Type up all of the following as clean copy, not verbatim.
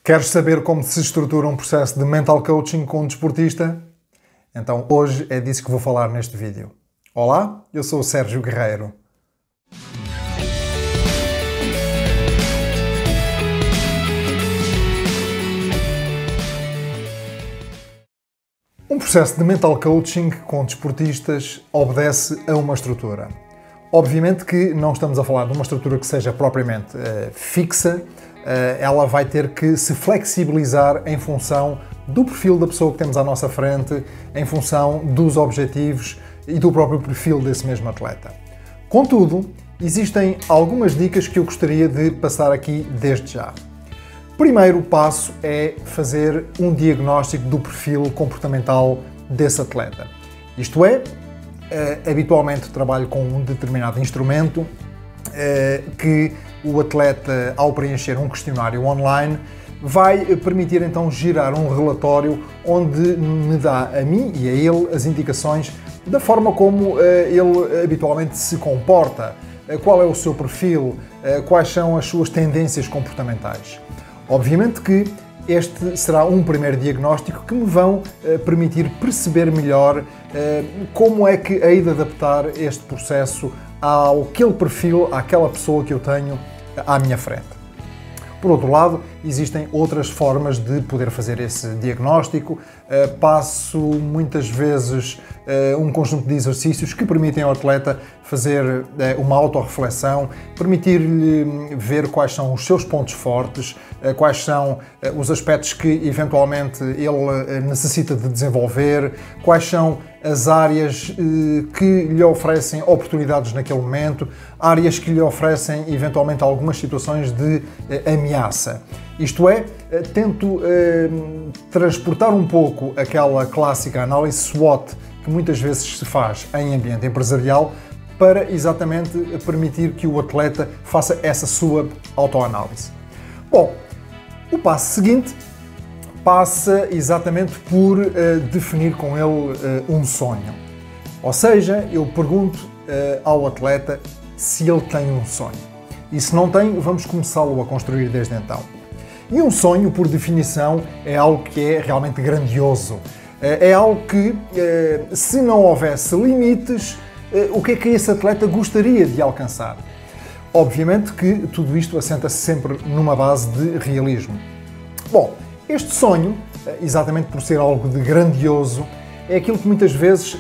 Queres saber como se estrutura um processo de mental coaching com um desportista? Então hoje é disso que vou falar neste vídeo. Olá, eu sou o Sérgio Guerreiro. Um processo de mental coaching com desportistas obedece a uma estrutura. Obviamente que não estamos a falar de uma estrutura que seja propriamente fixa. Ela vai ter que se flexibilizar em função do perfil da pessoa que temos à nossa frente, em função dos objetivos e do próprio perfil desse mesmo atleta. Contudo, existem algumas dicas que eu gostaria de passar aqui desde já. Primeiro passo é fazer um diagnóstico do perfil comportamental desse atleta. Isto é, habitualmente trabalho com um determinado instrumento que o atleta, ao preencher um questionário online, vai permitir então gerar um relatório onde me dá a mim e a ele as indicações da forma como ele habitualmente se comporta, qual é o seu perfil, quais são as suas tendências comportamentais. Obviamente que este será um primeiro diagnóstico que me vão permitir perceber melhor como é que hei de adaptar este processo àquele perfil, àquela pessoa que eu tenho à minha frente. Por outro lado, existem outras formas de poder fazer esse diagnóstico. Passo muitas vezes um conjunto de exercícios que permitem ao atleta fazer uma autorreflexão, permitir-lhe ver quais são os seus pontos fortes, quais são os aspectos que eventualmente ele necessita de desenvolver, quais são as áreas que lhe oferecem oportunidades naquele momento, áreas que lhe oferecem eventualmente algumas situações de ameaça. Isto é, tento transportar um pouco aquela clássica análise SWOT que muitas vezes se faz em ambiente empresarial para exatamente permitir que o atleta faça essa sua autoanálise. Bom, o passo seguinte passa exatamente por definir com ele um sonho. Ou seja, eu pergunto ao atleta se ele tem um sonho. E se não tem, vamos começá-lo a construir desde então. E um sonho, por definição, é algo que é realmente grandioso. É algo que, se não houvesse limites, o que é que esse atleta gostaria de alcançar? Obviamente que tudo isto assenta-se sempre numa base de realismo. Bom, este sonho, exatamente por ser algo de grandioso, é aquilo que muitas vezes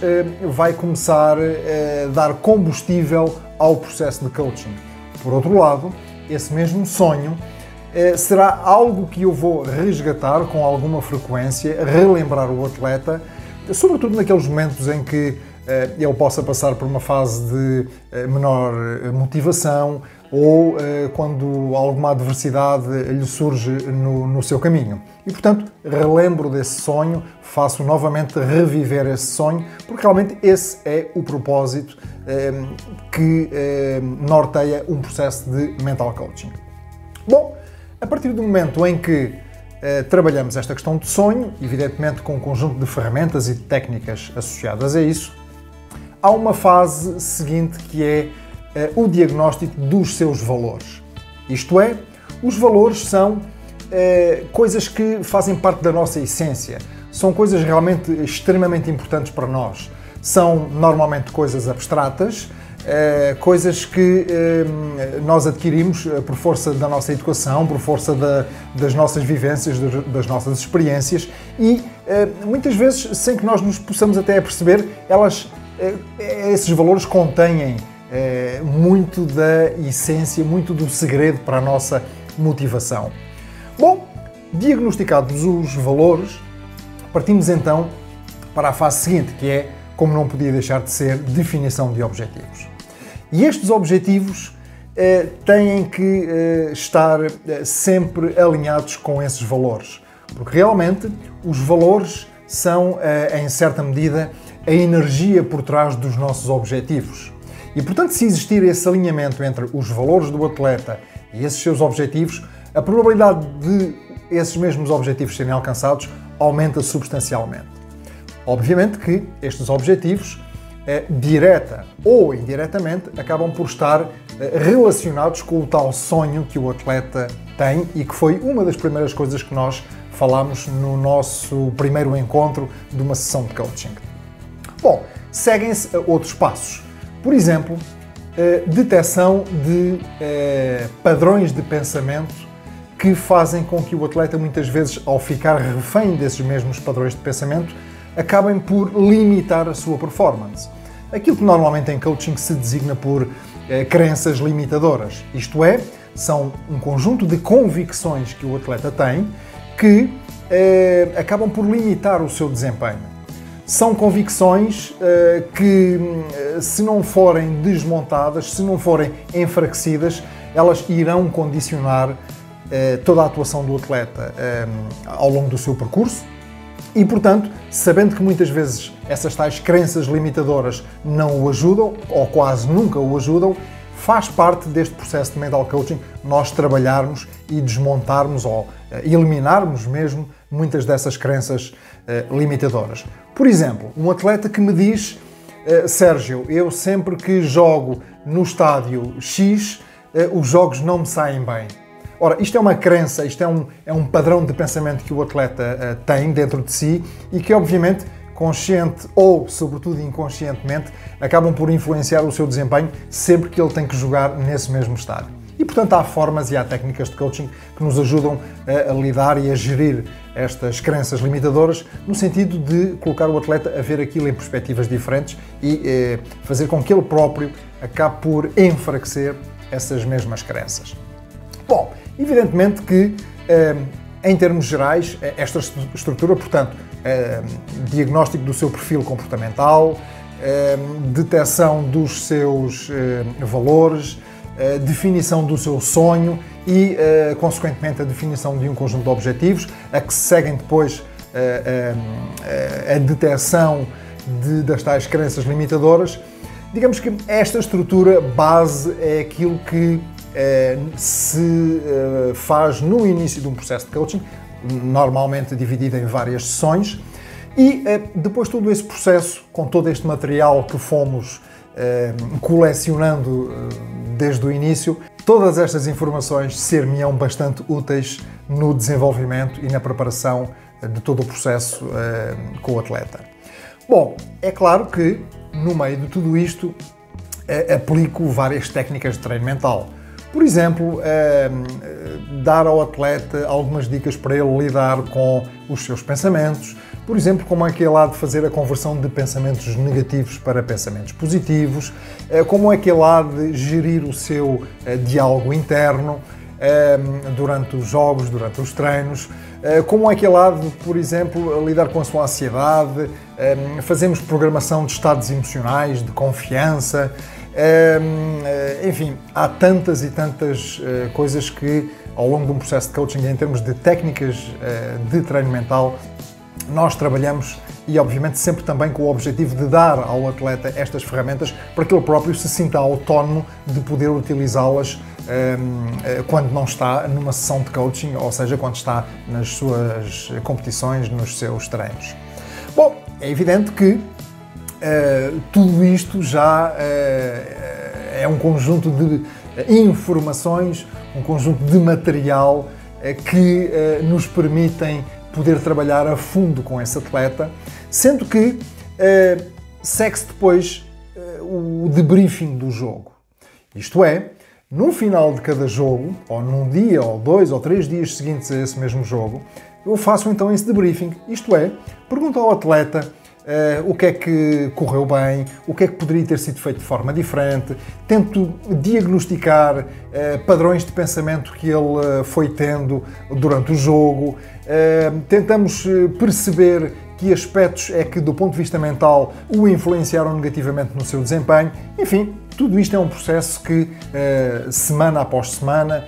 vai começar a dar combustível ao processo de coaching. Por outro lado, esse mesmo sonho será algo que eu vou resgatar com alguma frequência, relembrar o atleta, sobretudo naqueles momentos em que ele possa passar por uma fase de menor motivação ou quando alguma adversidade lhe surge no seu caminho. E, portanto, relembro desse sonho, faço novamente reviver esse sonho, porque realmente esse é o propósito que norteia um processo de mental coaching. Bom, a partir do momento em que trabalhamos esta questão de sonho, evidentemente com um conjunto de ferramentas e de técnicas associadas a isso, há uma fase seguinte que é o diagnóstico dos seus valores. Isto é, os valores são coisas que fazem parte da nossa essência, são coisas realmente extremamente importantes para nós. São normalmente coisas abstratas, coisas que nós adquirimos por força da nossa educação, por força das nossas vivências, das nossas experiências e muitas vezes, sem que nós nos possamos até perceber, esses valores contêm muito da essência, muito do segredo para a nossa motivação. Bom, diagnosticados os valores, partimos então para a fase seguinte, que é, como não podia deixar de ser, definição de objetivos. E estes objetivos têm que estar sempre alinhados com esses valores, porque realmente os valores são, em certa medida, a energia por trás dos nossos objetivos. E, portanto, se existir esse alinhamento entre os valores do atleta e esses seus objetivos, a probabilidade de esses mesmos objetivos serem alcançados aumenta substancialmente. Obviamente que estes objetivos, direta ou indiretamente, acabam por estar relacionados com o tal sonho que o atleta tem e que foi uma das primeiras coisas que nós falámos no nosso primeiro encontro de uma sessão de coaching. Bom, seguem-se outros passos. Por exemplo, detecção de padrões de pensamento que fazem com que o atleta, muitas vezes, ao ficar refém desses mesmos padrões de pensamento, acabem por limitar a sua performance. Aquilo que normalmente em coaching se designa por crenças limitadoras. Isto é, são um conjunto de convicções que o atleta tem que acabam por limitar o seu desempenho. São convicções que, se não forem desmontadas, se não forem enfraquecidas, elas irão condicionar toda a atuação do atleta ao longo do seu percurso e, portanto, sabendo que muitas vezes essas tais crenças limitadoras não o ajudam, ou quase nunca o ajudam, faz parte deste processo de mental coaching nós trabalharmos e desmontarmos ou eliminarmos mesmo muitas dessas crenças limitadoras. Por exemplo, um atleta que me diz: Sérgio, eu sempre que jogo no estádio X, os jogos não me saem bem. Ora, isto é uma crença, isto é um padrão de pensamento que o atleta tem dentro de si e que, obviamente, consciente ou, sobretudo, inconscientemente, acabam por influenciar o seu desempenho sempre que ele tem que jogar nesse mesmo estádio. E, portanto, há formas e há técnicas de coaching que nos ajudam a lidar e a gerir estas crenças limitadoras no sentido de colocar o atleta a ver aquilo em perspectivas diferentes e fazer com que ele próprio acabe por enfraquecer essas mesmas crenças. Bom, evidentemente que, em termos gerais, esta estrutura, portanto, diagnóstico do seu perfil comportamental, detecção dos seus valores, definição do seu sonho e, consequentemente, a definição de um conjunto de objetivos, a que se seguem depois a detecção das tais crenças limitadoras. Digamos que esta estrutura base é aquilo que se faz no início de um processo de coaching, normalmente dividido em várias sessões, e depois todo esse processo, com todo este material que fomos colecionando desde o início, todas estas informações ser-me-ão bastante úteis no desenvolvimento e na preparação de todo o processo com o atleta. Bom, é claro que no meio de tudo isto aplico várias técnicas de treino mental. Por exemplo, dar ao atleta algumas dicas para ele lidar com os seus pensamentos. Por exemplo, como é que ele há de fazer a conversão de pensamentos negativos para pensamentos positivos. Como é que ele há de gerir o seu diálogo interno durante os jogos, durante os treinos. Como é que ele há de, por exemplo, lidar com a sua ansiedade. Fazemos programação de estados emocionais, de confiança. Enfim, há tantas e tantas coisas que, ao longo de um processo de coaching, em termos de técnicas de treino mental, nós trabalhamos e, obviamente, sempre também com o objetivo de dar ao atleta estas ferramentas para que ele próprio se sinta autónomo de poder utilizá-las quando não está numa sessão de coaching, ou seja, quando está nas suas competições, nos seus treinos. Bom, é evidente que tudo isto já é um conjunto de informações, um conjunto de material que nos permitem poder trabalhar a fundo com esse atleta, sendo que segue-se depois o debriefing do jogo. Isto é, no final de cada jogo, ou num dia, ou 2 ou 3 dias seguintes a esse mesmo jogo, eu faço então esse debriefing. Isto é, pergunto ao atleta o que é que correu bem, o que é que poderia ter sido feito de forma diferente, tento diagnosticar padrões de pensamento que ele foi tendo durante o jogo, tentamos perceber que aspectos é que, do ponto de vista mental, o influenciaram negativamente no seu desempenho. Enfim, tudo isto é um processo que, semana após semana,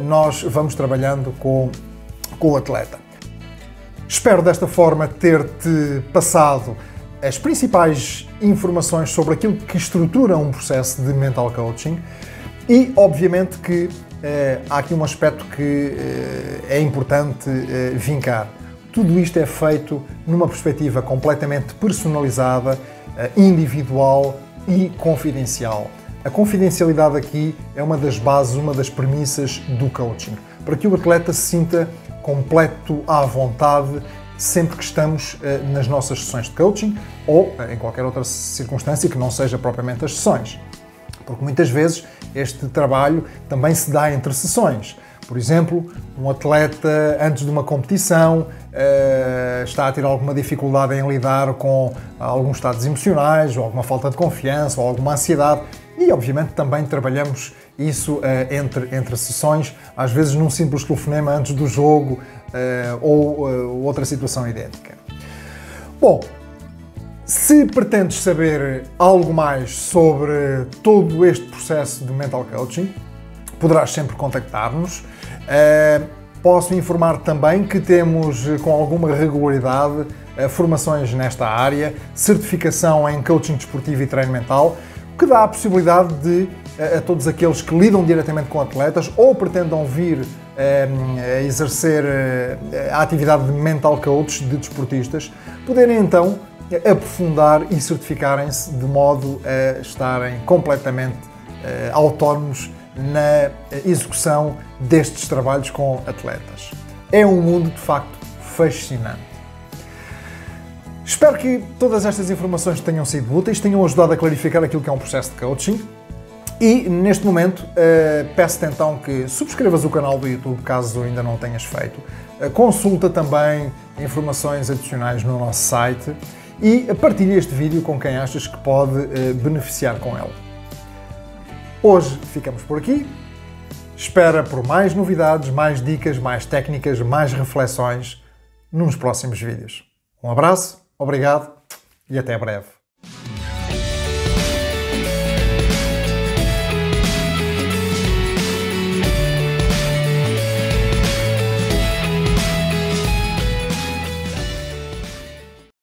nós vamos trabalhando com o atleta. Espero desta forma ter-te passado as principais informações sobre aquilo que estrutura um processo de mental coaching e, obviamente, que há aqui um aspecto que é importante vincar. Tudo isto é feito numa perspectiva completamente personalizada, individual e confidencial. A confidencialidade aqui é uma das bases, uma das premissas do coaching, para que o atleta se sinta completo à vontade sempre que estamos nas nossas sessões de coaching ou em qualquer outra circunstância que não seja propriamente as sessões. Porque muitas vezes este trabalho também se dá entre sessões. Por exemplo, um atleta antes de uma competição está a ter alguma dificuldade em lidar com alguns estados emocionais, ou alguma falta de confiança, ou alguma ansiedade. E, obviamente, também trabalhamos isso entre sessões, às vezes num simples telefonema antes do jogo ou outra situação idêntica. Bom, se pretendes saber algo mais sobre todo este processo de mental coaching, poderás sempre contactar-nos. Posso informar também que temos com alguma regularidade formações nesta área, certificação em coaching desportivo e treino mental, o que dá a possibilidade de a todos aqueles que lidam diretamente com atletas ou pretendam vir a exercer a atividade de mental coach de desportistas, poderem então aprofundar e certificarem-se de modo a estarem completamente autónomos na execução destes trabalhos com atletas. É um mundo, de facto, fascinante. Espero que todas estas informações tenham sido úteis, tenham ajudado a clarificar aquilo que é um processo de coaching e, neste momento, peço-te então que subscrevas o canal do YouTube, caso ainda não o tenhas feito. Consulta também informações adicionais no nosso site e partilha este vídeo com quem achas que pode beneficiar com ele. Hoje ficamos por aqui. Espera por mais novidades, mais dicas, mais técnicas, mais reflexões nos próximos vídeos. Um abraço, obrigado e até breve.